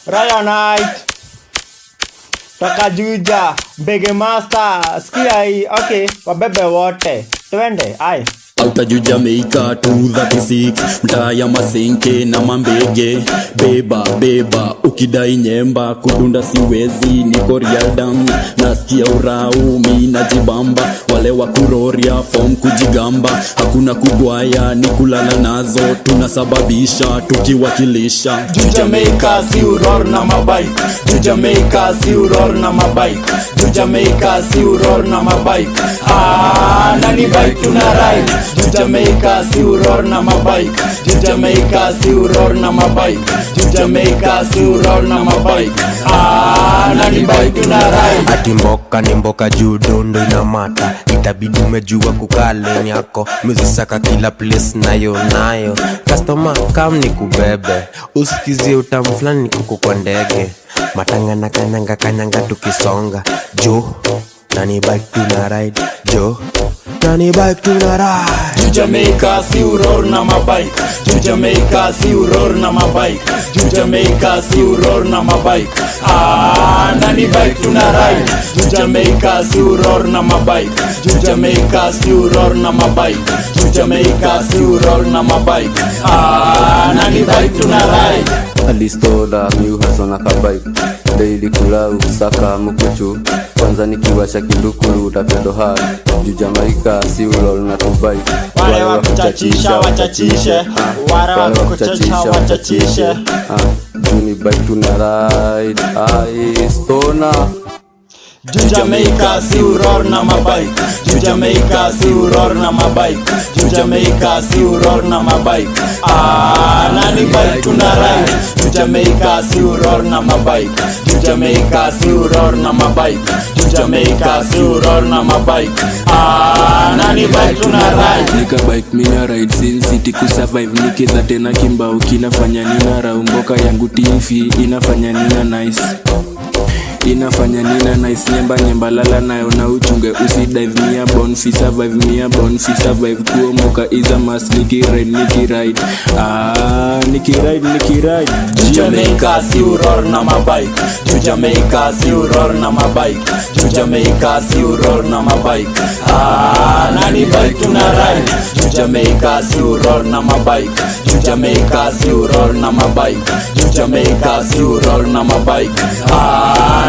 Raya Night Taka Juja Big Master Skia hii. Okay, wabebe wote twende ai. Outa ju Jamaica 236 mtaa ya Masenke na Mambege. Beba ukidai nyemba kudunda siwezi, niko real dam nasikia urau mi najibamba. Wale wa kuroria form kujigamba, hakuna kugwaya ni kulala nazo, tunasababisha tukiwakilisha. Ju Jamaica si uror na mabike, Ju Jamaica si uror na mabike, Ju Jamaica si uror na mabike. Nani bike tuna ride, Ju Jamaica si uror na mabike, Ju Jamaica si uror na mabike, Ju Jamaica si uror na mabike. Nani bike tuna ride. Ati mboka ni mboka juu dondo inamata, itabidi umejua kukale nyako, muzisaka kila place nayo. Customer kam ni kubebe, usikizie utamu flani kuku kwa ndege. Matanga na kanyanga tukisonga. Jo, nani bike tuna ride, Jo, nani bike tuna ride. Ju Jamaica si uror na mabike, Ju Jamaica si uror na mabike, Ju Jamaica si uror na mabike. Nani bike tuna ride, Ju Jamaica si uror na mabike, Ju Jamaica si uror na mabike, Ju Jamaica si uror na mabike. Nani bike tuna ride. Alistola miuhaso na kabike, daily kula usaka mkuchu, kwanza nikiwasha kindukulu utapendo hai. Ju Jamaica si urol na tubike, wale wakuchachisha wachachishe, wale wakuchachisha wachachishe. Juni bike tuna ride, Stona. Ju Jamaica si uror na mabike, Ju Jamaica si uror na mabike, Ju Jamaica si uror na mabike. Nani bike tuna ride, Ju Jamaica si uror na mabike, Ju Jamaica si uror na mabike, Ju Jamaica si uror na mabike. Nani bike tuna ride. Nika bike mina ride sin city kusurvive, nikiza tena kimba ukinafanya nina raumboka yangu tifi inafanya nina nice. Inafanya nina nice nyemba lala nayo na uchunge usidive mia born fi survive, mia born fi survive. Kuomoka is a must, nikiride Ju Jamaica si uror na mabike, Ju Jamaica si uror na mabike, Ju Jamaica si uror na mabike. Nani bike tuna ride, Ju Jamaica si uror na mabike, Ju Jamaica si uror na mabike, Ju Jamaica si uror na mabike.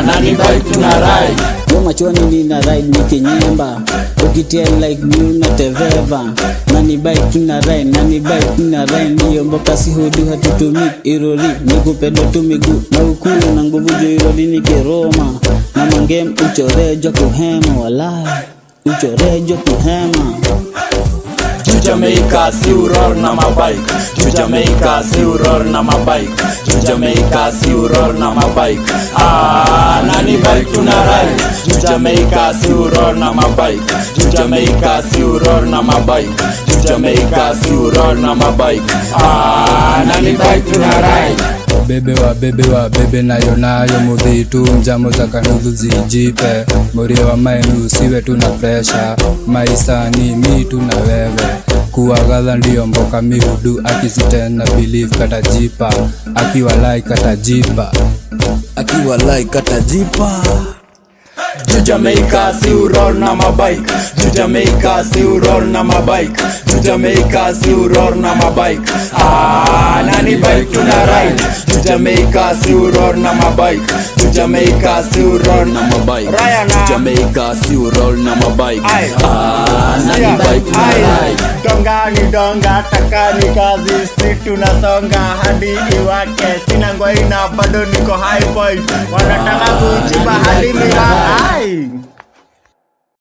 Nani bike tuna ride. Yo machoni nina ride nikinyemba, ukitia like new na teveva. Nani bike tuna ride, nani bike tuna ride. Niyo mboka si hudu hatutumi irori, nikupedo tu miguu na ukulu na nguvu jo irori nikiroma. Na mangem uchorejo kuhema, walai uchorejo kuhema. Ju Jamaica si uror na mabike, Ju Jamaica si uror na mabike, Ju Jamaica si uror na mabike. Nani bike tuna ride, Ju Jamaica si uror na mabike, Ju Jamaica si uror na mabike, Ju Jamaica si uror na mabike. Nani bike tuna ride. Bebe wa bebe nayo mudhitu mjamo za kanudhu zijipe. Morio wa mainu siwe tuna pressure, maisa ni mi tuna wewe. Kuwagadha ndiyo mboka mihudu, akisitena believe katajipa, akiwa like katajipa, Akiwa like katajipa. Ju Jamaica si uror na mabike, Ju Jamaica si uror na mabike, Ju Jamaica si uror na mabike. Nani bike tuna ride, Ju Jamaica si uror na mabike, Ju Jamaica si uror na mabike, Ju Jamaica si urol na mabike. Nani bike tuna ride. Donga ni donga, taka ni kazi, street tunasonga hadi iwake. Sina ngoi na bado niko high point, wanataka kujiba hadi mira.